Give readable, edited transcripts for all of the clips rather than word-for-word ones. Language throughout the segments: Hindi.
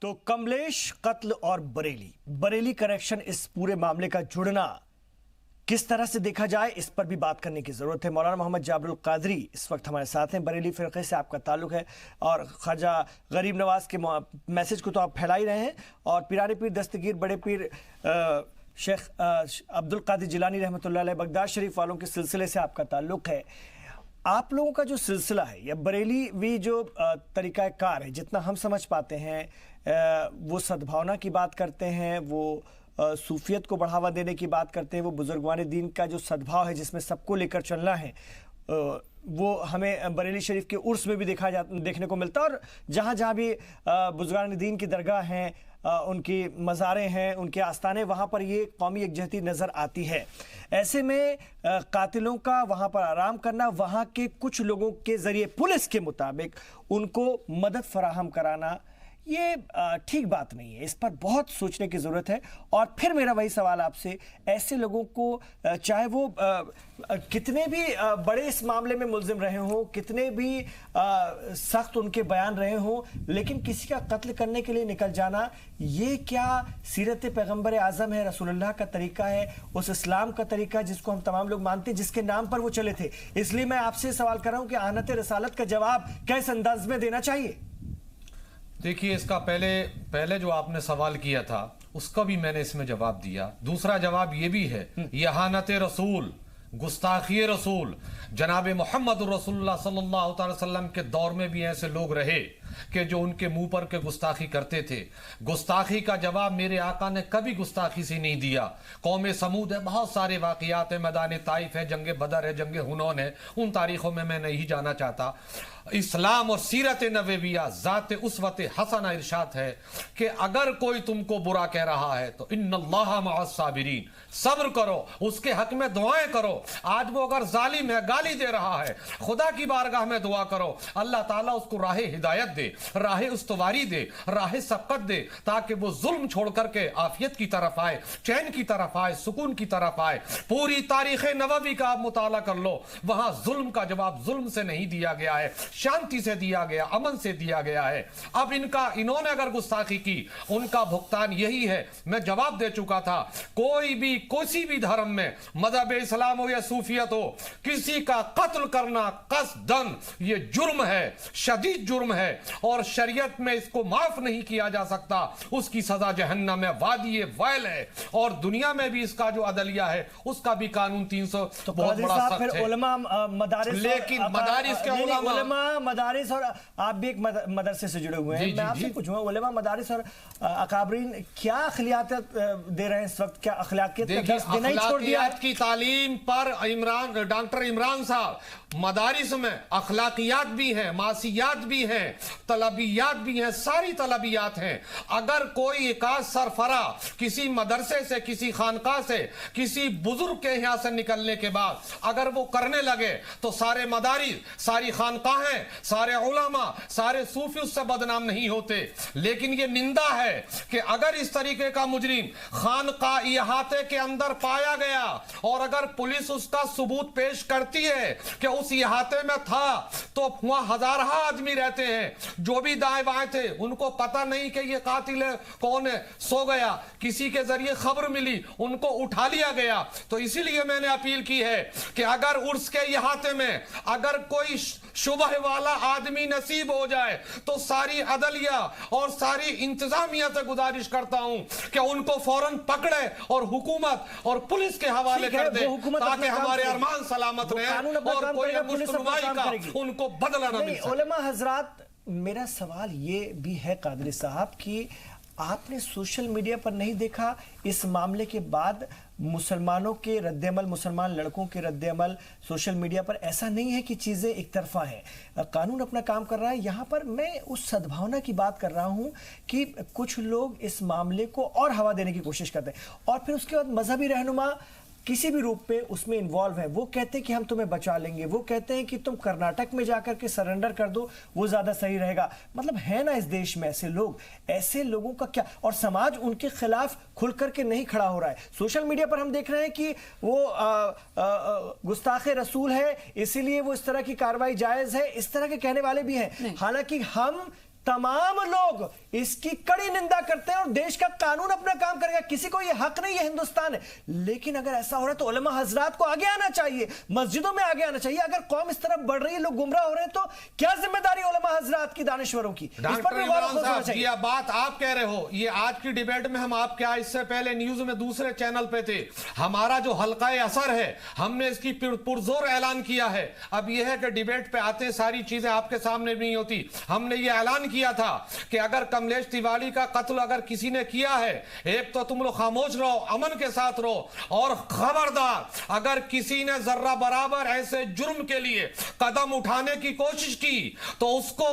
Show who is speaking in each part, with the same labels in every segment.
Speaker 1: तो कमलेश कत्ल और बरेली कनेक्शन, इस पूरे मामले का जुड़ना किस तरह से देखा जाए, इस पर भी बात करने की जरूरत है। मौलाना मोहम्मद जाबरुल कादरी इस वक्त हमारे साथ हैं। बरेली फिरके से आपका ताल्लुक है और ख्वाजा गरीब नवाज के मैसेज को तो आप फैला ही रहे हैं, और पिराने पीर दस्तगीर बड़े पीर शेख अब्दुल कादिर जिलानी रहमतुल्लाह अलैह बगदाद शरीफ वालों के सिलसिले से आपका ताल्लुक है। आप लोगों का जो सिलसिला है या बरेली भी जो तरीक़ाकार है, जितना हम समझ पाते हैं, वो सद्भावना की बात करते हैं, वो सूफियत को बढ़ावा देने की बात करते हैं, वो बुजुर्गवान दीन का जो सद्भाव है जिसमें सबको लेकर चलना है, वो हमें बरेली शरीफ के उर्स में भी देखने को मिलता है। और जहाँ जहाँ भी बुजुर्गान दीन की दरगाह हैं, उनकी मज़ारें हैं, उनके आस्थाने, वहाँ पर ये कौमी यकजहती नज़र आती है। ऐसे में कातिलों का वहाँ पर आराम करना, वहाँ के कुछ लोगों के ज़रिए पुलिस के मुताबिक उनको मदद फराहम कराना, ये ठीक बात नहीं है। इस पर बहुत सोचने की ज़रूरत है। और फिर मेरा वही सवाल आपसे, ऐसे लोगों को चाहे वो कितने भी बड़े इस मामले में मुल्जिम रहे हों, कितने भी सख्त उनके बयान रहे हों, लेकिन किसी का कत्ल करने के लिए निकल जाना, ये क्या सीरत पैगंबर आज़म है, रसूलुल्लाह का तरीका है, उस इस्लाम का तरीका जिसको हम तमाम लोग मानते हैं, जिसके नाम पर वो चले थे? इसलिए मैं आपसे सवाल कर रहा हूँ कि आनत रसालत का जवाब किस अंदाज में देना चाहिए?
Speaker 2: देखिए, इसका पहले जो आपने सवाल किया था उसका भी मैंने इसमें जवाब दिया। दूसरा जवाब ये भी है, यहानत रसूल, गुस्ताखी रसूल, जनाब मोहम्मद रसूलुल्लाह सल्लल्लाहु अलैहि वसल्लम के दौर में भी ऐसे लोग रहे कि जो उनके मुंह पर के गुस्ताखी करते थे। गुस्ताखी का जवाब मेरे आका ने कभी गुस्ताखी से नहीं दिया। कौम समूद है, बहुत सारे वाक़ियात है, मैदान ताइफ है, जंग बदर है, जंग हुनैन है, उन तारीखों में मैं नहीं जाना चाहता। इस्लाम और सीरत नबविया ज़ात उसवत हसना इरशाद है कि अगर कोई तुमको बुरा कह रहा है तो इन्नल्लाह मअस साबिरीन, सब्र करो, उसके हक में दुआएं करो। आज वो अगर जालिम है, गाली दे रहा है, खुदा की बारगाह में दुआ करो, अल्लाह ताला उसको राह हिदायत दे, राह उस्तवारी दे, राह सबकत दे, ताकि वो जुल्म छोड़ करके आफियत की तरफ आए, चैन की तरफ आए, सुकून की तरफ आए। पूरी तारीख नबवी का आप मुताला कर लो, वहां जुल्म का जवाब जुल्म से नहीं दिया गया है, शांति से दिया गया, अमन से दिया गया है। अब इन्होंने अगर गुस्ताखी की, उनका भुगतान यही है। मैं जवाब दे चुका था, कोई भी किसी भी धर्म में, मजहब इस्लाम हो या सूफियत हो, किसी का कत्ल करना कसदन ये जुर्म है, शदीद जुर्म है, और शरीयत में इसको माफ नहीं किया जा सकता। उसकी सजा जहन्नम में वादी वैल है, और दुनिया में भी इसका जो अदलिया है उसका भी कानून 300
Speaker 1: तो
Speaker 2: बहुत बड़ा सख्त है।
Speaker 1: लेकिन
Speaker 2: मदारिस के उलमा
Speaker 1: मदारिस, और आप भी एक मदरसे से जुड़े हुए हैं, मैं आपसे पूछूंगा, उलमा मदारिस और अकाबरीन क्या अखलाकियत दे रहे हैं इस वक्त? क्या अखलाकियत का दर्स देना ही छोड़ दिया है?
Speaker 2: की तालीम पर डॉक्टर इमरान साहब, मदारिस में अखलाकियात भी हैं, मासियात भी हैं, तलबियात भी हैं, सारी तलबियात हैं। अगर कोई एकाध सरफरा किसी मदरसे से, किसी खानका से, किसी बुजुर्ग के यहाँ से निकलने के बाद अगर वो करने लगे तो सारे मदारिस, सारी खानकाहें, सारे उलमा, सारे सूफी उससे बदनाम नहीं होते। लेकिन ये निंदा है कि अगर इस तरीके का मुजरिम खानका इहाते के अंदर पाया गया और अगर पुलिस उसका सबूत पेश करती है कि उस इहाते में था, तो वहां हजारों आदमी रहते हैं, जो भी दाएं बाएं थे, उनको पता नहीं कि ये कातिल है, कौन है, सो गया, किसी के जरिए खबर मिली, उनको उठा लिया गया। तो इसीलिए मैंने अपील की है कि अगर उर्स के इहाते में अगर कोई शुबह वाला आदमी नसीब हो जाए तो सारी अदलिया और सारी इंतजामिया से गुजारिश करता हूं कि उनको फौरन पकड़े और हुकूमत और पुलिस के हवाले कर दे, ताकि हमारे अरमान सलामत रहे और कोई उनको बदला ना मिल सके।
Speaker 1: उलमा हजरात, मेरा सवाल ये भी है कादरी साहब कि आपने सोशल मीडिया पर नहीं देखा इस मामले के बाद मुसलमानों के रद्देअमल, मुसलमान लड़कों के रद्देअमल सोशल मीडिया पर? ऐसा नहीं है कि चीज़ें एक तरफा हैं, कानून अपना काम कर रहा है। यहाँ पर मैं उस सद्भावना की बात कर रहा हूँ कि कुछ लोग इस मामले को और हवा देने की कोशिश करते हैं, और फिर उसके बाद मजहबी रहनुमा किसी भी रूप में उसमें इन्वॉल्व है। वो कहते हैं कि हम तुम्हें बचा लेंगे, वो कहते हैं कि तुम कर्नाटक में जाकर के सरेंडर कर दो, वो ज्यादा सही रहेगा। मतलब है ना इस देश में ऐसे लोग, ऐसे लोगों का क्या, और समाज उनके खिलाफ खुल करके नहीं खड़ा हो रहा है। सोशल मीडिया पर हम देख रहे हैं कि वो गुस्ताखे रसूल है, इसीलिए वो इस तरह की कार्रवाई जायज है, इस तरह के कहने वाले भी हैं। हालांकि हम तमाम लोग इसकी कड़ी निंदा करते हैं और देश का कानून अपना काम करेगा, किसी को यह हक नहीं है, हिंदुस्तान है। लेकिन अगर ऐसा हो रहा है तो उलमा हजरात को आगे आना चाहिए, मस्जिदों में आगे आना चाहिए। अगर कौम इस तरफ बढ़ रही है, लोग गुमराह हो रहे हैं, तो क्या जिम्मेदारी उलमा हजरात की, दानिश्वरों की? इस पर भी गौर होना चाहिए।
Speaker 2: ये बात आप कह रहे हो, ये आज की डिबेट में हम आप क्या, इससे पहले न्यूज में दूसरे चैनल पे थे, हमारा जो हल्का असर है हमने इसकी पुरजोर ऐलान किया है। अब यह है कि डिबेट पे आते सारी चीजें आपके सामने नहीं होती। हमने ये ऐलान किया था कि अगर कमलेश तिवारी का कत्ल अगर किसी ने किया है, एक तो तुम लोग खामोश रहो, अमन के साथ रहो, और खबरदार अगर किसी ने जर्रा बराबर ऐसे जुर्म के लिए कदम उठाने की कोशिश की तो उसको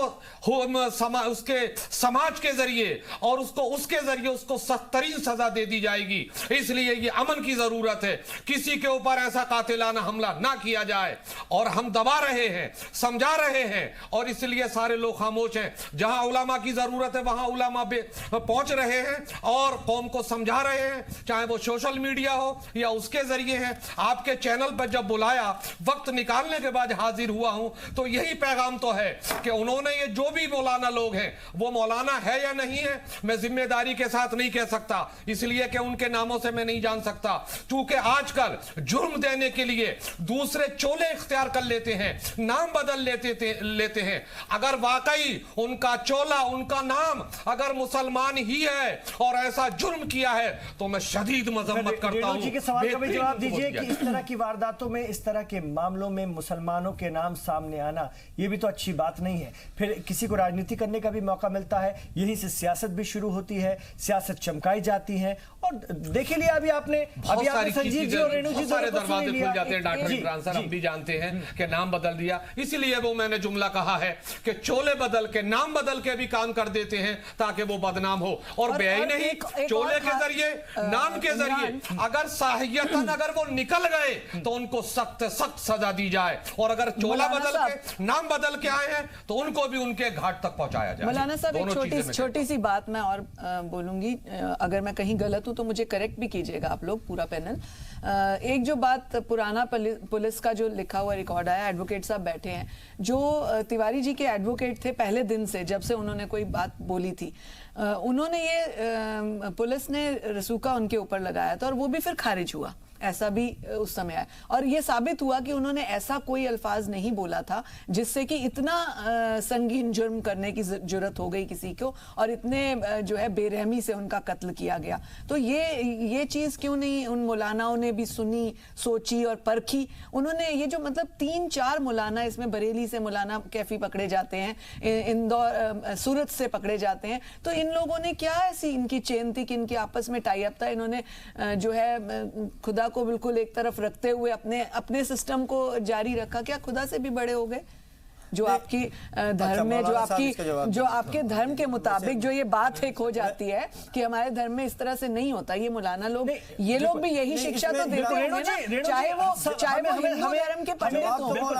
Speaker 2: उसके समाज के जरिए और उसके जरिए उसको सख्त तरीन सजा दे दी जाएगी। इसलिए ये अमन की जरूरत है, किसी के ऊपर ऐसा कातिलाना हमला ना किया जाए। और हम दबा रहे हैं, समझा रहे हैं, और इसलिए सारे लोग खामोश हैं। जहां उलमा की जरूरत है वहां उलमा पहुंच रहे हैं और कौम को समझा रहे हैं, चाहे वो सोशल मीडिया हो या उसके जरिए है। आपके चैनल पर जब बुलाया, वक्त निकालने के बाद हाजिर हुआ हूं, तो यही पैगाम तो है कि उन्होंने ये जो भी मौलाना लोग हैं, वो मौलाना है या नहीं है मैं जिम्मेदारी के साथ नहीं कह सकता, इसलिए कि उनके नामों से मैं नहीं जान सकता। क्योंकि आजकल जुर्म देने के लिए दूसरे चोले इख्तियार कर लेते हैं, नाम बदल लेते हैं। अगर वाकई उनका चोला, उनका नाम अगर मुसलमान ही है और ऐसा जुर्म किया है तो मैं शदीद मजम्मत करता हूं।
Speaker 1: जी के सवाल का भी जवाब दीजिए कि इस तरह की वारदातों में, इस तरह के मामलों में मुसलमानों के नाम सामने आना, यह भी तो अच्छी बात नहीं है। फिर किसी को राजनीति करने का भी मौका मिलता है, यहीं से सियासत भी शुरू होती है, सियासत चमकाई जाती है। और देखे लिया अभी आपने संजीव जी और रेणु जी
Speaker 2: सारे दरवाजे खुल जाते हैं। डॉक्टर इमरान सर हम भी जानते हैं कि नाम बदल दिया, इसलिए वो मैंने जुमला कहा है कि चोले बदल के, नाम बदल के भी काम कर देते हैं ताकि वो बदनाम हो। और बेई नहीं, चोले के जरिए, नाम के जरिए अगर साहियतन अगर वो निकल गए तो उनको सख्त सख्त सजा दी जाए, और अगर चोला बदल के, नाम बदल के आए हैं तो उनको भी उनके घाट तक पहुंचाया जाए।
Speaker 3: मौलाना साहब एक छोटी सी बात मैं और बोलूंगी, अगर मैं कहीं गलत हूं तो मुझे करेक्ट भी कीजिएगा आप लोग, पूरा पैनल। एक जो बात, पुराना पुलिस का जो लिखा हुआ रिकॉर्ड आया, एडवोकेट साहब बैठे हैं, जो तिवारी जी के एडवोकेट थे पहले दिन से, जब से उन्होंने कोई बात बोली थी, उन्होंने ये पुलिस ने रसूखा उनके ऊपर लगाया था और वो भी फिर खारिज हुआ, ऐसा भी उस समय आया। और ये साबित हुआ कि उन्होंने ऐसा कोई अल्फाज नहीं बोला था जिससे कि इतना संगीन जुर्म करने की जुर्रत हो गई किसी को, और इतने जो है बेरहमी से उनका कत्ल किया गया। तो ये चीज क्यों नहीं उन मौलानाओं ने भी सुनी, सोची और परखी? उन्होंने ये जो मतलब 3-4 मौलाना, इसमें बरेली से मौलाना कैफी पकड़े जाते हैं, इंदौर, सूरत से पकड़े जाते हैं, तो इन लोगों ने क्या ऐसी इनकी चेन थी कि इनके आपस में टाई अप था? इन्होंने जो है खुदा को बिल्कुल एक तरफ रखते हुए अपने सिस्टम को जारी रखा। क्या खुदा से भी बड़े हो गए? जो आपकी धर्म में, जो आपके धर्म के मुताबिक जो ये बात एक हो जाती है कि हमारे धर्म में इस तरह से नहीं होता, ये मौलाना लोग, ये लोग भी यही शिक्षा तो देते हैं ना, चाहे वो हिंदू धर्म के पंडित हो। बिल्कुल,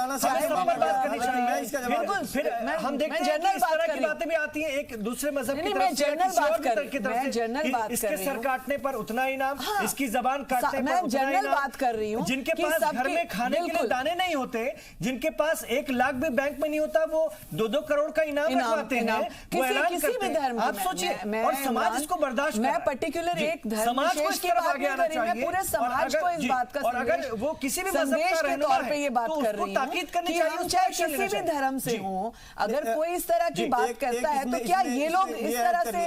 Speaker 3: फिर हम देखते हैं जनरल बात की बातें भी आती हैं एक दूसरे मजहब की तरफ से, जनरल बात
Speaker 1: इसके सर काटने पर उतना इनाम, इसकी जबान काटने पर
Speaker 3: मैं जनरल बात कर रही हूँ।
Speaker 1: जिनके पास घर में खाने के लिए दाने नहीं होते, जिनके पास 1 लाख भी बैंक नहीं होता, वो 2-2 करोड़ का इनाम रखवाते हैं, वो ऐलान
Speaker 3: किसी भी धर्म।
Speaker 1: आप सोचिए, और समाज इसको बर्दाश्त,
Speaker 3: मैं पर्टिकुलर एक धर्म
Speaker 1: समाज को इस तरफ आगे आना चाहिए,
Speaker 3: मैं पूरे समाज को इस बात का,
Speaker 1: और अगर वो किसी भी मजहब का रहनुमा है,
Speaker 3: ये बात कर रही हूं कि हम चाहे किसी भी धर्म से हो, अगर कोई इस तरह की बात करता है तो क्या ये लोग इस तरह से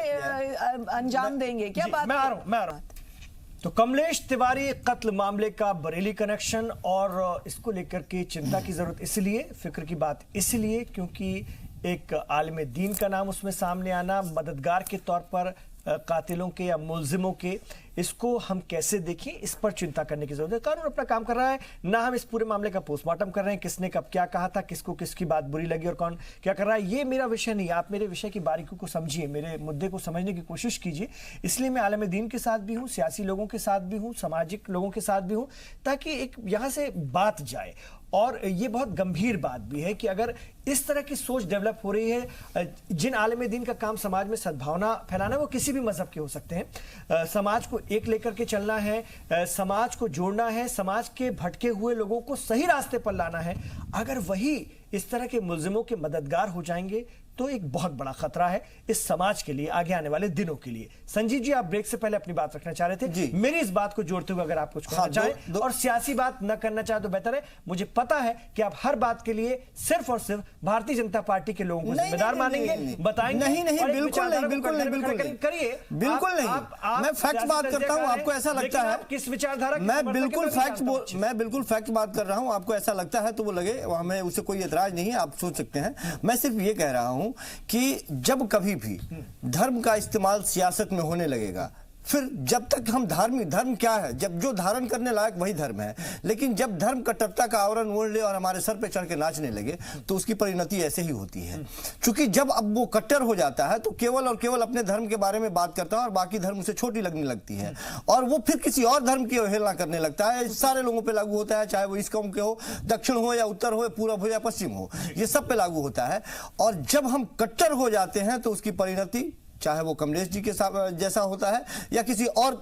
Speaker 3: अंजाम देंगे? क्या बात?
Speaker 1: मैं आ रहा हूं। तो कमलेश तिवारी कत्ल मामले का बरेली कनेक्शन, और इसको लेकर के चिंता की जरूरत इसलिए, फिक्र की बात इसलिए क्योंकि एक आलिम दीन का नाम उसमें सामने आना, मददगार के तौर पर कातिलों के या मुलजिमों के, इसको हम कैसे देखें, इस पर चिंता करने की जरूरत है। कानून अपना काम कर रहा है ना, हम इस पूरे मामले का पोस्टमार्टम कर रहे हैं, किसने कब क्या कहा था, किसको किसकी बात बुरी लगी और कौन क्या कर रहा है, ये मेरा विषय नहीं है। आप मेरे विषय की बारीकियों को समझिए, मेरे मुद्दे को समझने की कोशिश कीजिए। इसलिए मैं आलिम दीन के साथ भी हूँ, सियासी लोगों के साथ भी हूँ, सामाजिक लोगों के साथ भी हूँ, ताकि एक यहाँ से बात जाए। और ये बहुत गंभीर बात भी है कि अगर इस तरह की सोच डेवलप हो रही है, जिन आलिम दीन का काम समाज में सद्भावना फैलाना, वो किसी भी मजहब के हो सकते हैं, समाज को एक लेकर के चलना है, समाज को जोड़ना है, समाज के भटके हुए लोगों को सही रास्ते पर लाना है, अगर वही इस तरह के मुल्जिमों के मददगार हो जाएंगे तो एक बहुत बड़ा खतरा है इस समाज के लिए, आगे आने वाले दिनों के लिए। संजीव जी, आप ब्रेक से पहले अपनी बात रखना चाह रहे थे
Speaker 4: जी।
Speaker 1: मेरी इस बात को जोड़ते हुए अगर आप कुछ कहना चाहें और सियासी बात न करना चाहे तो बेहतर है। मुझे पता है कि आप हर बात के लिए सिर्फ और सिर्फ भारतीय जनता पार्टी के लोगों को जिम्मेदार मानेंगे, बताएंगे।
Speaker 4: नहीं, बिल्कुल नहीं,
Speaker 1: करिए,
Speaker 4: बिल्कुल नहीं। मैं फैक्ट बात करता हूं, आपको ऐसा लगता है
Speaker 1: किस विचारधारा,
Speaker 4: मैं बिल्कुल फैक्ट बात कर रहा हूं, आपको ऐसा लगता है तो वो लगे, हमें उससे कोई एतराज नहीं है, आप सोच सकते हैं। मैं सिर्फ ये कह रहा हूं कि जब कभी भी धर्म का इस्तेमाल सियासत में होने लगेगा, फिर जब तक हम धर्म क्या है, जब जो धारण करने लायक वही धर्म है, लेकिन जब धर्म कट्टरता का आवरण ओढ़ ले और हमारे सर पे चढ़ के नाचने लगे तो उसकी परिणति ऐसे ही होती है। क्योंकि जब अब वो कट्टर हो जाता है तो केवल और केवल अपने धर्म के बारे में बात करता है और बाकी धर्म उसे छोटी लगने लगती है और वो फिर किसी और धर्म की अवहेलना करने लगता है। सारे लोगों पर लागू होता है, चाहे वो इस कौम के हो, दक्षिण हो या उत्तर हो, पूरब हो या पश्चिम हो, ये सब पे लागू होता है। और जब हम कट्टर हो जाते हैं तो उसकी परिणति चाहे वो कमलेश जी के जैसा होता है या किसी और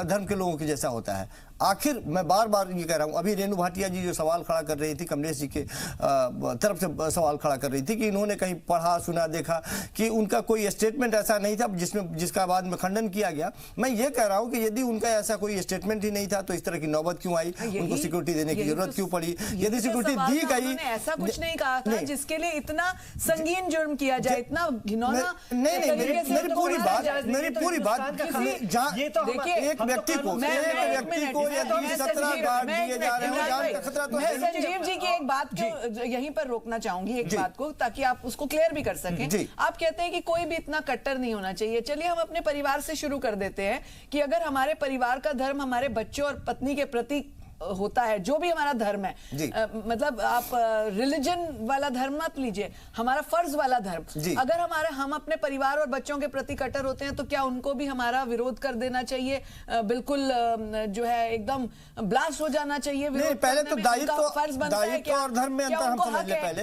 Speaker 4: धर्म के लोगों के जैसा होता है। आखिर मैं बार बार ये कह रहा हूं, अभी रेणु भाटिया जी जो सवाल खड़ा कर रही थी, कमलेश जी के तरफ से सवाल खड़ा कर रही थी कि इन्होंने कहीं पढ़ा सुना देखा कि उनका कोई स्टेटमेंट ऐसा नहीं था जिसका बाद में खंडन किया गया। मैं ये कह रहा हूं कि यदि उनका ऐसा कोई स्टेटमेंट ही नहीं था तो इस तरह की नौबत क्यों आई, उनको सिक्योरिटी देने की जरूरत क्यों पड़ी? यदि सिक्योरिटी दी गई,
Speaker 3: ऐसा कुछ नहीं कहा था जिसके लिए इतना संगीन जुर्म किया जाए, इतना घिनौना।
Speaker 4: मेरी पूरी बात
Speaker 3: ये तो
Speaker 4: एक व्यक्ति को यदि 17 गार्ड दिए जा रहे हैं, जान का खतरा तो है।
Speaker 3: संजीव जी की एक बात को यहीं पर रोकना चाहूंगी, एक बात को, ताकि आप उसको क्लियर भी कर सकें। आप कहते हैं कि कोई भी इतना कट्टर नहीं होना चाहिए। चलिए हम अपने परिवार से शुरू कर देते हैं कि अगर हमारे परिवार का धर्म हमारे बच्चों और पत्नी के प्रति होता है, जो भी हमारा धर्म है, मतलब आप रिलीजन वाला धर्म मत लीजिए, हमारा फर्ज वाला धर्म, अगर हम अपने परिवार और बच्चों के प्रति कट्टर होते हैं तो क्या उनको भी हमारा विरोध कर देना चाहिए? बिल्कुल जो है एकदम ब्लास्ट हो जाना चाहिए।
Speaker 4: नहीं, पहले तो दायित्व और धर्म में अंतर हम समझ ले। पहले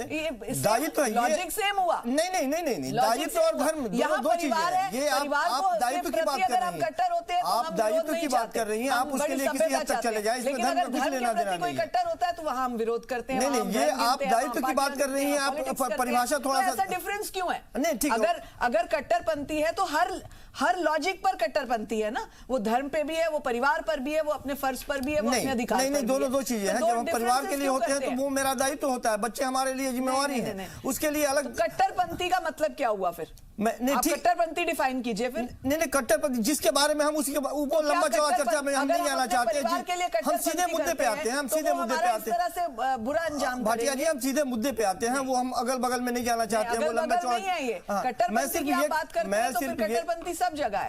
Speaker 4: दायित्व
Speaker 3: लॉजिक सेम हुआ।
Speaker 4: नहीं, दायित्व और धर्म दो चीजें हैं। ये आप दायित्व की बात कर रही हैं, आप दायित्व की बात कर रही हैं, आप उसके लिए किसी हद तक चले जाए, इसमें धर्म
Speaker 3: धर्म के प्रति कोई कट्टर होता है तो वहां हम विरोध करते हैं।
Speaker 4: नहीं, ये आप दायित्व की बात कर रही हैं, आप परिभाषा थोड़ा सा,
Speaker 3: ऐसा डिफरेंस क्यों है?
Speaker 4: नहीं, ठीक,
Speaker 3: अगर कट्टरपंथी है तो हर लॉजिक पर कट्टरपंथी है ना, वो धर्म पे भी है, वो परिवार पर भी है, वो अपने फर्ज पर भी है, वो अपने अधिकार पर भी है।
Speaker 4: नहीं, दोनों दो चीजें हैं। जब हम परिवार के लिए होते हैं तो वो मेरा दायित्व होता है, बच्चे हमारे लिए जिम्मेवारी है, उसके लिए अलग।
Speaker 3: कट्टरपंथी का मतलब क्या हुआ फिर? कट्टरपंथी डिफाइन कीजिए फिर।
Speaker 4: नहीं, कट्टरपंथी जिसके बारे में हम उसके ऊपर लंबा चौड़ा चर्चा में हम नहीं आना चाहते। हम सीधे मुद्दे पे आते हैं,
Speaker 3: बुरा अंजाम
Speaker 4: भाटिया जी, हम सीधे मुद्दे पे आते हैं, वो हम अगल बगल में नहीं जाना चाहते हैं, वो लंबा चौड़ा।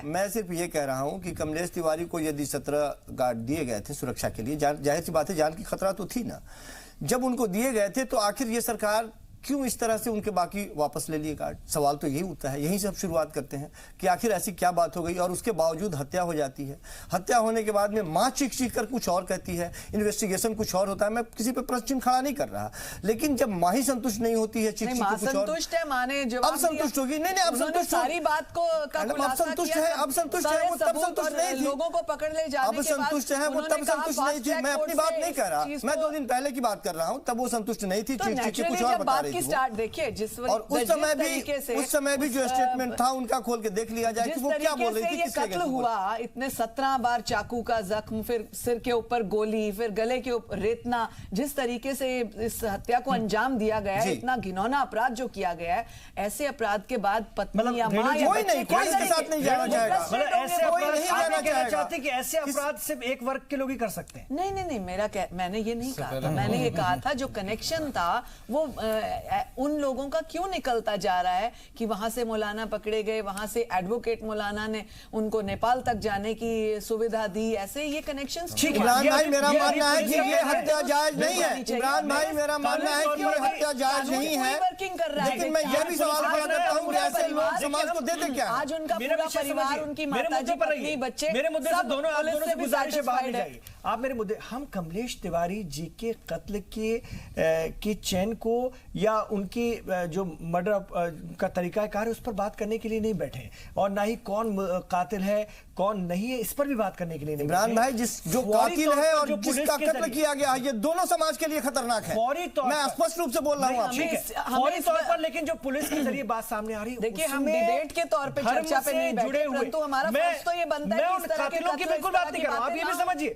Speaker 4: मैं सिर्फ ये कह रहा हूं कि कमलेश तिवारी को यदि 17 गार्ड दिए गए थे सुरक्षा के लिए, जाहिर सी बात है जान की खतरा तो थी ना, जब उनको दिए गए थे तो आखिर ये सरकार क्यों इस तरह से उनके बाकी वापस ले लिए गार्ड? सवाल तो यही उठता है। यहीं से हम शुरुआत करते हैं कि आखिर ऐसी क्या बात हो गई और उसके बावजूद हत्या हो जाती है। हत्या होने के बाद में मां चीख कर कुछ और कहती है, इन्वेस्टिगेशन कुछ और होता है। मैं किसी पे प्रश्न चिन्ह खड़ा नहीं कर रहा, लेकिन जब मां ही संतुष्ट नहीं होती है, चीख कुछ और,
Speaker 3: संतुष्ट है, मां ने जवाब
Speaker 4: अब संतुष्ट होगी। नहीं, अब संतुष्ट,
Speaker 3: सारी बात को
Speaker 4: अब संतुष्ट है, अब संतुष्ट है, वो तब संतुष्ट नहीं थी,
Speaker 3: लोगों को पकड़ ले जाने
Speaker 4: अब संतुष्ट है, वो तब संतुष्ट नहीं थी। मैं अपनी बात नहीं कह रहा, मैं 2 दिन पहले की बात कर रहा हूं, तब वो संतुष्ट नहीं थी, चीख कुछ और बता रही थी।
Speaker 3: देखिए
Speaker 4: और उस समय भी जो स्टेटमेंट था उनका खोल के देख लिया जाए कि वो क्या बोल रही थी, किसके
Speaker 3: कत्ल हुआ, इतने 17 बार चाकू का जख्म, फिर सिर के ऊपर गोली, फिर गले के ऊपर रेतना, जिस तरीके से इस हत्या को अंजाम दिया गया है, इतना घिनौना अपराध जो किया गया है, ऐसे अपराध के बाद पत्नी या मां या
Speaker 4: कोई इसके साथ नहीं जाना चाहेगा।
Speaker 1: चाहते कि ऐसे अपराध सिर्फ एक वर्ग के लोग ही कर सकते हैं?
Speaker 3: नहीं, मैंने ये नहीं कहा था। मैंने ये कहा था जो कनेक्शन था वो उन लोगों का क्यों निकलता जा रहा है कि वहां से मौलाना पकड़े गए, वहां से एडवोकेट मौलाना ने उनको नेपाल तक जाने की सुविधा दी, ऐसे ये कनेक्शंस।
Speaker 4: इमरान भाई, मेरा मानना है कि ये हत्या जायज नहीं है। इमरान भाई, मेरा मानना है कि ये हत्या जायज नहीं है, लेकिन मैं ये भी सवाल खड़ा करता हूं कि ऐसे लोग समाज को देते क्या?
Speaker 3: आज उनका पूरा परिवार, उनकी माताजी, पत्नी, बच्चे,
Speaker 1: मेरे मुद्दे से दोनों
Speaker 3: से
Speaker 1: गुजारिश है, बाहर जाइए आप मेरे मुद्दे। हम कमलेश तिवारी जी के कत्ल के चैन को या उनकी जो मर्डर का तरीकाकार है उस पर बात करने के लिए नहीं बैठे, और ना ही कौन कातिल है कौन नहीं है इस पर भी बात करने के लिए नहीं
Speaker 4: इमरान
Speaker 1: बैठे।
Speaker 4: भाई, जो कातिल है और जिसका कत्ल किया गया है, ये दोनों समाज के लिए खतरनाक है।
Speaker 1: फौरी तौर
Speaker 4: मैं
Speaker 1: पर
Speaker 4: स्पष्ट रूप से बोल रहा हूँ आपको।
Speaker 1: ठीक है, फौरी तौर पर, लेकिन जो पुलिस के जरिए बात सामने आ रही है,
Speaker 3: देखिए, हम
Speaker 1: उसमें
Speaker 3: डिबेट के तौर पे
Speaker 1: धर्म
Speaker 3: चर्चा पे
Speaker 1: से
Speaker 3: नहीं बैठे,
Speaker 1: जुड़े हुए,
Speaker 3: परंतु हमारा फर्ज तो ये बनता है
Speaker 1: मैं
Speaker 3: कि
Speaker 1: उन
Speaker 3: इस तरह के
Speaker 1: कातिलों की
Speaker 3: कत्ल,
Speaker 1: बिल्कुल
Speaker 3: इस तरह
Speaker 1: बात नहीं
Speaker 3: की
Speaker 1: कर रहा हूं, आप ये भी
Speaker 3: बातें ना
Speaker 1: समझिए,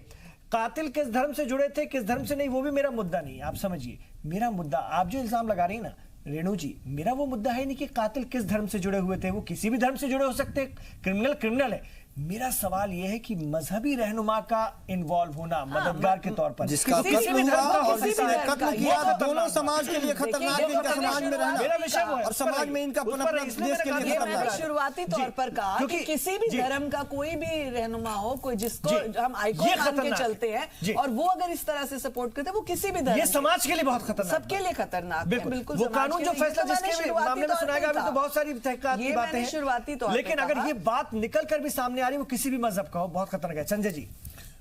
Speaker 1: कातिल किस धर्म से जुड़े थे किस धर्म से नहीं, वो भी मेरा मुद्दा नहीं है, आप समझिए। मेरा मुद्दा, आप जो इल्जाम लगा रही है ना रेणु जी, मेरा वो मुद्दा है नहीं कि कातिल किस धर्म से जुड़े हुए थे, वो किसी भी धर्म से जुड़े हो सकते, क्रिमिनल क्रिमिनल है। मेरा सवाल यह है कि मजहबी रहनुमा का इन्वॉल्व होना मददगार के तौर पर,
Speaker 4: जिसका
Speaker 1: किसी
Speaker 4: कत्ल
Speaker 1: भी
Speaker 4: हुआ
Speaker 1: धर्म का हो
Speaker 4: और
Speaker 1: सकता
Speaker 4: जिसने
Speaker 1: है।
Speaker 4: कत्ल
Speaker 1: वो
Speaker 4: किया,
Speaker 1: खतरनाक
Speaker 4: दोनों
Speaker 1: बात
Speaker 4: समाज के लिए खतरनाक है, इनका समाज में रहना,
Speaker 1: मेरा विषय वो है,
Speaker 4: और समाज में इनका
Speaker 1: उस पर
Speaker 4: अपना
Speaker 1: इसलिए
Speaker 4: देश के
Speaker 1: मैंने
Speaker 4: लिए
Speaker 1: कहा,
Speaker 3: मैंने
Speaker 4: खतरनाक है।
Speaker 3: शुरुआती तौर पर कहा कि
Speaker 1: क्योंकि-
Speaker 3: किसी भी
Speaker 1: जी।
Speaker 3: धर्म का कोई भी रहनुमा हो, कोई जिसको
Speaker 1: जी।
Speaker 3: हम आइकॉन
Speaker 1: ये
Speaker 3: मान के
Speaker 1: खतरनाक है।
Speaker 3: चलते
Speaker 1: जी।
Speaker 3: हैं, और वो अगर इस तरह से सपोर्ट करते हैं, वो किसी भी धर्म
Speaker 1: ये
Speaker 3: के-
Speaker 1: समाज के लिए बहुत खतरनाक,
Speaker 3: सबके लिए खतरनाक है,
Speaker 1: बिल्कुल।
Speaker 3: बिल्कुल
Speaker 1: वो
Speaker 3: समाज
Speaker 1: कानून
Speaker 3: के
Speaker 1: जो
Speaker 3: लिए।
Speaker 1: फैसला
Speaker 3: ये तो मैंने
Speaker 1: जिसके
Speaker 3: शुरुआती
Speaker 1: मामले में
Speaker 3: तौर पे
Speaker 1: सुनाएगा, अभी
Speaker 3: कहा।
Speaker 1: तो बहुत सारी तहकीकात की
Speaker 3: ये
Speaker 1: बातें
Speaker 3: मैंने
Speaker 1: हैं,
Speaker 3: शुरुआती तौर पे
Speaker 1: लेकिन अगर
Speaker 3: कहा।
Speaker 1: ये बात निकल कर भी सामने आ रही है, वो किसी भी मजहब का हो, बहुत खतरनाक है। संजय जी,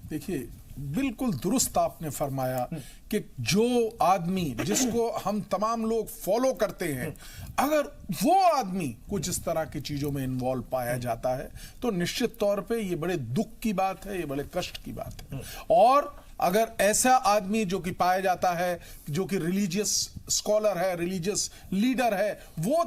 Speaker 5: देखिए, बिल्कुल दुरुस्त आपने फरमाया कि जो आदमी जिसको हम तमाम लोग फॉलो करते हैं, अगर वो आदमी कुछ इस तरह की चीजों में इन्वॉल्व पाया जाता है तो निश्चित तौर पे ये बड़े दुख की बात है, ये बड़े कष्ट की बात है। और अगर ऐसा आदमी जो कि पाया जाता है, जो कि रिलीजियस स्कॉलर है, रिलीजियस लीडर है, वो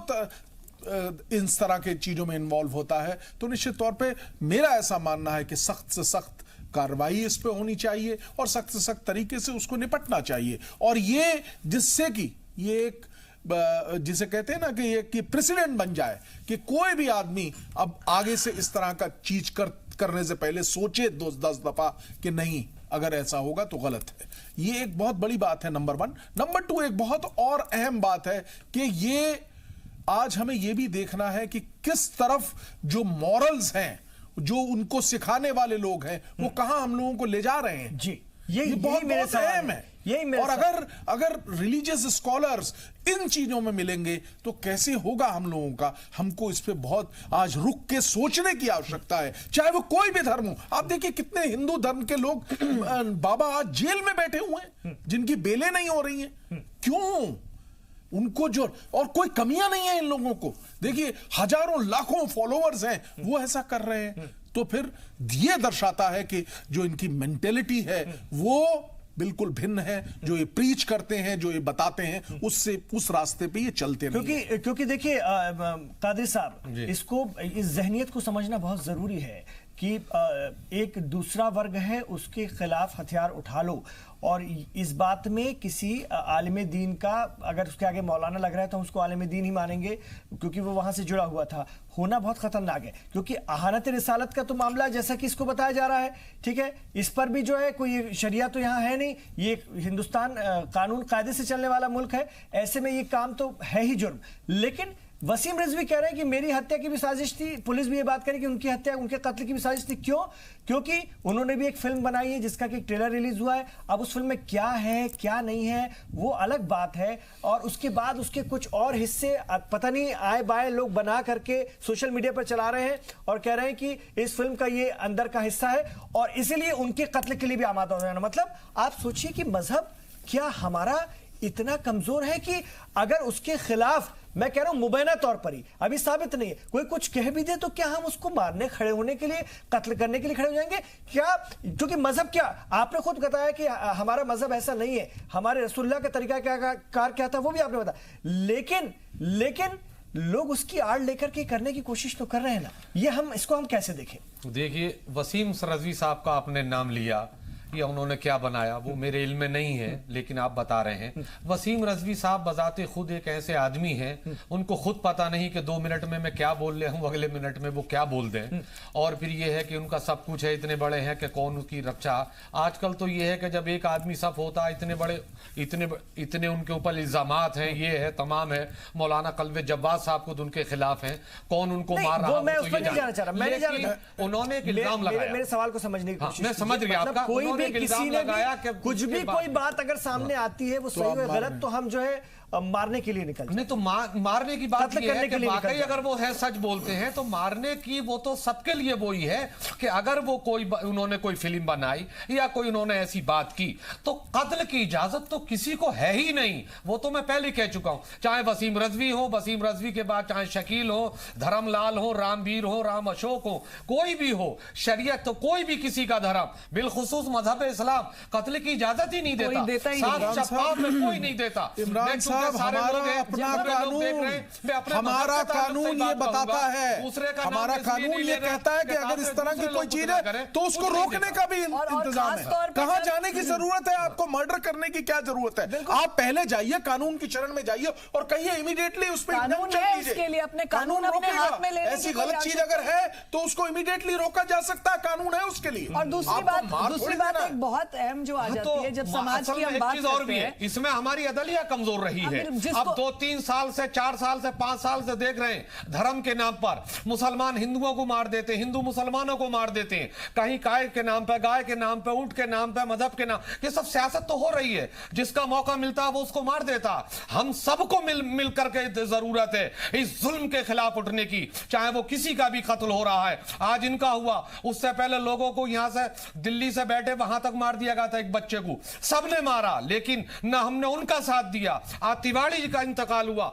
Speaker 5: इन तरह के चीजों में इन्वॉल्व होता है, तो निश्चित तौर पे मेरा ऐसा मानना है कि सख्त से सख्त कार्रवाई इस पे होनी चाहिए और सख्त से सख्त तरीके से उसको निपटना चाहिए। और ये जिससे कि ये एक जिसे कहते हैं ना कि ये कि प्रेसिडेंट बन जाए कि कोई भी आदमी अब आगे से इस तरह का चीज करने से पहले सोचे 10 दफा कि नहीं, अगर ऐसा होगा तो गलत है। ये एक बहुत बड़ी बात है, नंबर 1। नंबर 2, एक बहुत और अहम बात है कि ये आज हमें यह भी देखना है कि किस तरफ जो मॉरल्स हैं, जो उनको सिखाने वाले लोग हैं, वो कहां हम लोगों को ले जा रहे हैं।
Speaker 1: जी,
Speaker 5: ये बहुत
Speaker 1: मेरे
Speaker 5: बहुत अहम है। और अगर रिलीजियस स्कॉलर्स इन चीजों में मिलेंगे तो कैसे होगा हम लोगों का। हमको इस पे बहुत आज रुक के सोचने की आवश्यकता है, चाहे वो कोई भी धर्म हो। आप देखिए कितने हिंदू धर्म के लोग बाबा आज जेल में बैठे हुए हैं, जिनकी बेलें नहीं हो रही हैं। क्यों? उनको जो, और कोई कमियां नहीं है इन लोगों को। देखिए हजारों लाखों फॉलोअर्स हैं, वो ऐसा कर रहे हैं, तो फिर ये दर्शाता है कि जो इनकी मेंटेलिटी है वो बिल्कुल भिन्न है। जो ये प्रीच करते हैं, जो ये बताते हैं, उससे उस रास्ते पे ये चलते नहीं।
Speaker 1: क्योंकि देखिए कादरी साहब, इसको इस जहनियत को समझना बहुत जरूरी है कि एक दूसरा वर्ग है, उसके खिलाफ हथियार उठा लो, और इस बात में किसी आलिम दीन का, अगर उसके आगे मौलाना लग रहा है तो हम उसको आलिम दीन ही मानेंगे क्योंकि वो वहां से जुड़ा हुआ था, होना बहुत खतरनाक है। क्योंकि अहानत रिसालत का तो मामला जैसा कि इसको बताया जा रहा है, ठीक है, इस पर भी जो है कोई शरिया तो यहाँ है नहीं, ये हिंदुस्तान कानून कायदे से चलने वाला मुल्क है, ऐसे में ये काम तो है ही जुर्म। लेकिन वसीम रिजवी कह रहे हैं कि मेरी हत्या की भी साजिश थी, पुलिस भी ये बात करी कि उनकी हत्या, उनके कत्ल की भी साजिश थी। क्यों? क्योंकि उन्होंने भी एक फिल्म बनाई है जिसका कि ट्रेलर रिलीज हुआ है। अब उस फिल्म में क्या है क्या नहीं है वो अलग बात है, और उसके बाद उसके कुछ और हिस्से पता नहीं आए बाए लोग बना करके सोशल मीडिया पर चला रहे हैं और कह रहे हैं कि इस फिल्म का ये अंदर का हिस्सा है और इसीलिए उनके कत्ल के लिए भी आमादा हो जाना। मतलब आप सोचिए कि मजहब क्या हमारा इतना कमजोर है कि अगर उसके खिलाफ, मैं कह रहा हूं मुबैना तौर पर ही, अभी साबित नहीं है, कोई कुछ कह भी दे तो क्या हम उसको मारने खड़े होने के लिए, कत्ल करने के लिए खड़े हो जाएंगे क्या? क्योंकि मजहब क्या, आपने खुद बताया कि हमारा मजहब ऐसा नहीं है, हमारे रसूलुल्लाह का तरीका क्या था वो भी आपने बताया, लेकिन लोग उसकी आड़ लेकर के करने की कोशिश तो कर रहे हैं ना। ये इसको हम कैसे देखें?
Speaker 2: देखिए, वसीम रजवी साहब का आपने नाम लिया, या उन्होंने क्या बनाया वो मेरे इल्म में नहीं है, लेकिन आप बता रहे हैं। वसीम रजवी साहब बजाते खुद एक ऐसे आदमी हैं, उनको खुद पता नहीं कि 2 मिनट में मैं क्या बोल रहा हूँ, अगले मिनट में वो क्या बोल दें। और फिर ये है कि उनका सब कुछ है, इतने बड़े हैं कि कौन उसकी रक्षा। आजकल तो ये है कि जब एक आदमी सफ होता है, इतने बड़े इतने उनके ऊपर इल्जामात हैं, ये है तमाम है। मौलाना कल्वे जब्बार साहब खुद उनके खिलाफ हैं, कौन उनको मार रहा है,
Speaker 1: उन्होंने एक इल्जाम लगाया।
Speaker 2: उन्होंने एक इल्जाम लगाया।
Speaker 1: मेरे सवाल को समझने की कोशिश,
Speaker 2: मैं समझ गया आपका। ने
Speaker 1: किसी
Speaker 2: इल्जाम
Speaker 1: ने
Speaker 2: लगाया कि
Speaker 1: कुछ भी कोई बात अगर सामने आती है वो सही
Speaker 5: आप
Speaker 1: है
Speaker 5: मार
Speaker 1: गलत, तो हम जो है मारने के लिए निकल
Speaker 2: नहीं तो मारने की बात
Speaker 1: कत्ल
Speaker 2: ये है
Speaker 1: करने
Speaker 2: कि
Speaker 1: के लिए
Speaker 2: वाकई
Speaker 1: निकल
Speaker 2: अगर वो है सच बोलते हैं तो मारने की वो तो सबके लिए वो ही है कि अगर वो कोई उन्होंने कोई फिल्म बनाई या कोई उन्होंने ऐसी बात की तो कत्ल की इजाजत तो किसी को है ही नहीं। वो तो मैं पहले कह चुका हूं, चाहे वसीम रजवी हो, वसीम रजवी के बाद चाहे शकील हो, धर्मलाल हो, रामवीर हो, राम अशोक हो, कोई भी हो, शरीयत तो कोई भी किसी का धर्म बिलखुसूस मजहब इस्लाम कत्ल की इजाजत ही नहीं
Speaker 3: कोई देता ही नहीं।
Speaker 2: साफ शफाफ में कोई नहीं देता।
Speaker 5: इमरान साहब, हमारा अपना कानून, हमारा कानून ये बताता है, हमारा कानून ये कहता है कि अगर इस तरह की कोई चीज है तो उसको रोकने का भी इंतजाम है। कहां जाने की जरूरत है आपको? मर्डर करने की क्या जरूरत है? आप पहले जाइए, कानून की शरण में जाइए और कहिए इमीडिएटली उस पर
Speaker 3: कानून है इसके लिए, अपने कानून अपने हाथ में लेने की
Speaker 5: ऐसी
Speaker 3: कोई
Speaker 5: गलत चीज
Speaker 3: आवश्यकता
Speaker 5: अगर है तो उसको इमीडिएटली रोका जा सकता है, कानून है उसके लिए।
Speaker 3: और दूसरी बात एक बहुत अहम जो आ जाती है जब समाज की हम बात करते हैं,
Speaker 2: इसमें हमारी अदलिया कमजोर रही है। अब 2-3 साल से, 4 साल से, 5 साल से देख रहे हैं धर्म के नाम पर मुसलमान हिंदुओं को मार देते, हिंदू मुसलमानों को मार देते हैं, कहीं गाय के नाम पे, गाय के नाम पे, ऊंट के नाम पे, मजहब के नाम, ये सब सियासत तो हो रही है। जिसका मौका मिलता है वो उसको मार देता। हम सबको मिल करके जरूरत है इस जुल्म के खिलाफ उठने की, चाहे वो किसी का भी कत्ल हो रहा है। आज इनका हुआ, उससे पहले लोगों को यहां से दिल्ली से बैठे वहां तक मार दिया गया था, एक बच्चे को सबने मारा, लेकिन ना हमने उनका साथ दिया। आज तिवाड़ी जी का इंतकाल हुआ,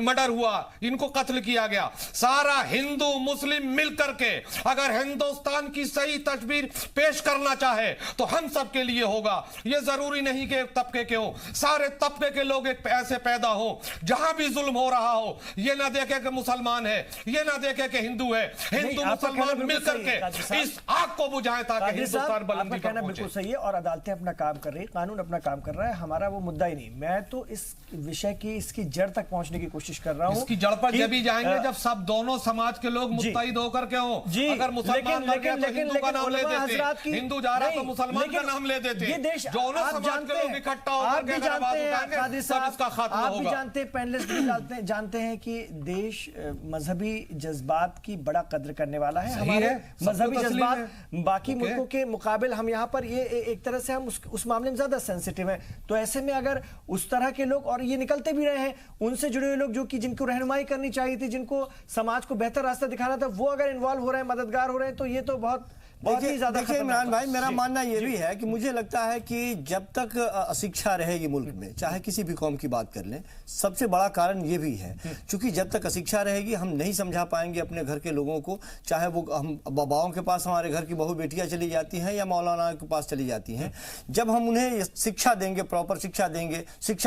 Speaker 2: मर्डर हुआ, इनको कत्ल किया गया। सारा हिंदू मुस्लिम मिल करके अगर हिंदुस्तान की सही तस्वीर पेश करना चाहे तो हम सब के लिए होगा। यह जरूरी नहीं कि एक तबके के हो, सारे तबके के लोग एक ऐसे पैदा हो जहां भी जुल्म हो रहा हो, ये ना देखे कि मुसलमान है, ये ना देखे कि हिंदू है, हिंदू मुसलमान मिल करके इस आग को बुझाएं ताकि हिंदुस्तान बुलंदी पर पहुंचे।
Speaker 1: बिल्कुल सही है, और अदालतें अपना काम कर रही है, कानून अपना काम कर रहा है, हमारा वो मुद्दा ही नहीं। मैं तो इस विषय की, इसकी जड़ तक पहुंचने की कोशिश कर रहा हूं।
Speaker 2: इसकी जड़ पर जब भी जाएंगे जब सब दोनों समाज के लोग मुत्तहिद होकर के हों। अगर मुसलमान मर गया तो हिंदू का नाम ले देते, हिंदू जा रहा तो मुसलमान का नाम ले देते।
Speaker 1: ये देश
Speaker 2: दोनों समाज के लोग इकट्ठा होकर के अगर आवाज उठाएंगे सब इसका खात्मा होगा।
Speaker 1: आप भी जानते हैं, पैनलिस्ट भी जानते हैं कि देश मजहबी जज्बात की बड़ा कद्र करने वाला है। हमारे मजहबी जज्बात बाकी मुल्कों के मुकाबले हम यहाँ पर ये एक तरह से हम उस मामले में ज्यादा सेंसिटिव है। तो ऐसे में अगर उस तरह के लोग, और ये निकलते भी रहे हैं, उनसे जुड़े हुए लोग जो कि जिनको रहनुमाई करनी चाहिए थी, जिनको समाज को बेहतर रास्ता दिखाना था, वो अगर इन्वॉल्व हो रहे हैं, मददगार हो रहे हैं, तो ये तो बहुत ही ज्यादा।
Speaker 4: देखिए इमरान भाई, मेरा मानना ये भी है कि मुझे लगता है कि जब तक अशिक्षा रहेगी मुल्क में, चाहे किसी भी कौम की बात कर लें, सबसे बड़ा कारण ये भी है क्योंकि जब तक अशिक्षा रहेगी हम नहीं समझा पाएंगे अपने घर के लोगों को, चाहे वो हम बाबाओं के पास हमारे घर की बहू बेटियां चली जाती हैं या मौलाना के पास चली जाती हैं। जब हम उन्हें शिक्षा देंगे, प्रॉपर शिक्षा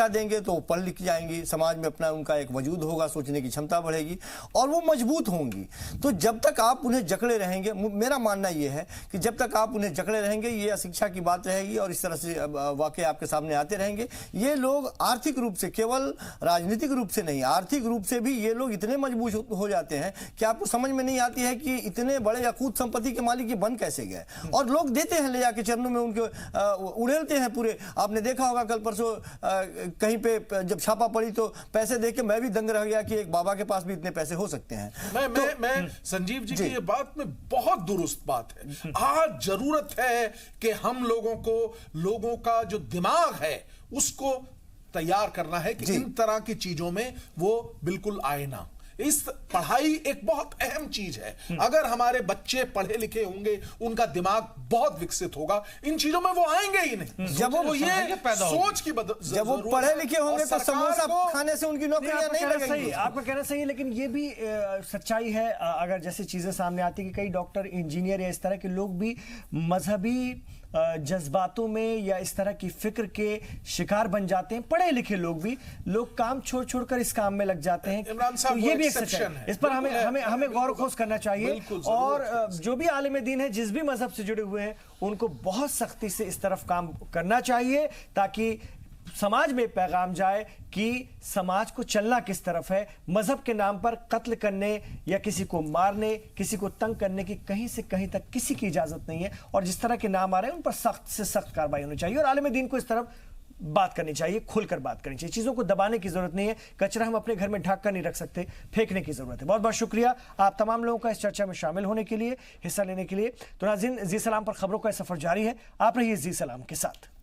Speaker 4: देंगे तो वो पढ़ लिख जाएंगी, समाज में अपना उनका एक वजूद होगा, सोचने की क्षमता बढ़ेगी और वो मजबूत होंगी। तो जब तक आप उन्हें जकड़े रहेंगे, मेरा मानना यह है कि जब तक आप उन्हें जकड़े रहेंगे, ये अशिक्षा की बात रहेगी और इस तरह से वाकई आपके सामने आते रहेंगे। ये लोग आर्थिक रूप से, केवल राजनीतिक रूप से नहीं, आर्थिक रूप से भी ये लोग इतने मजबूत हो जाते हैं कि आपको समझ में नहीं आती है कि इतने बड़े अकूत संपत्ति के मालिक ये बन कैसे गए। और लोग देते हैं, ले जाके चरणों में उनके उड़ेलते हैं पूरे। आपने देखा होगा कल परसों कहीं पे जब छापा पड़ी तो पैसे देख के मैं भी दंग रह गया कि एक बाबा के पास भी इतने पैसे हो सकते हैं।
Speaker 5: मैं संजीव जी की ये बात में बहुत दुरुस्त बात है। आज जरूरत है कि हम लोगों का जो दिमाग है उसको तैयार करना है कि इन तरह की चीजों में वो बिल्कुल आए ना। इस पढ़ाई एक बहुत अहम चीज है। अगर हमारे बच्चे पढ़े लिखे होंगे, उनका दिमाग बहुत विकसित होगा, इन चीजों में वो आएंगे ही नहीं।
Speaker 4: जब वो ये सोच की जब वो पढ़े लिखे होंगे तो समोसा खाने से उनकी नौकरियां नहीं लगेंगी।
Speaker 1: आपका कहना सही है, लेकिन ये भी सच्चाई है अगर जैसे चीजें सामने आती कि कई डॉक्टर, इंजीनियर या इस तरह के लोग भी मजहबी जज्बातों में या इस तरह की फिक्र के शिकार बन जाते हैं। पढ़े लिखे लोग भी, लोग काम छोड़कर इस काम में लग जाते हैं। तो ये भी एक सच्चाई है, इस पर हमें गौर खोज करना चाहिए। और जो भी आलिम दीन है, जिस भी मजहब से जुड़े हुए हैं, उनको बहुत सख्ती से इस तरफ काम करना चाहिए ताकि समाज में पैगाम जाए कि समाज को चलना किस तरफ है। मजहब के नाम पर कत्ल करने या किसी को मारने, किसी को तंग करने की कहीं से कहीं तक किसी की इजाजत नहीं है। और जिस तरह के नाम आ रहे हैं उन पर सख्त से सख्त कार्रवाई होनी चाहिए और आलिम दीन को इस तरफ बात करनी चाहिए, खुलकर बात करनी चाहिए। चीजों को दबाने की जरूरत नहीं है। कचरा हम अपने घर में ढक कर नहीं रख सकते, फेंकने की जरूरत है। बहुत बहुत शुक्रिया आप तमाम लोगों का इस चर्चा में शामिल होने के लिए, हिस्सा लेने के लिए। तो नाज़रीन, जी सलाम पर खबरों का सफर जारी है। आप रहिए जी सलाम के साथ।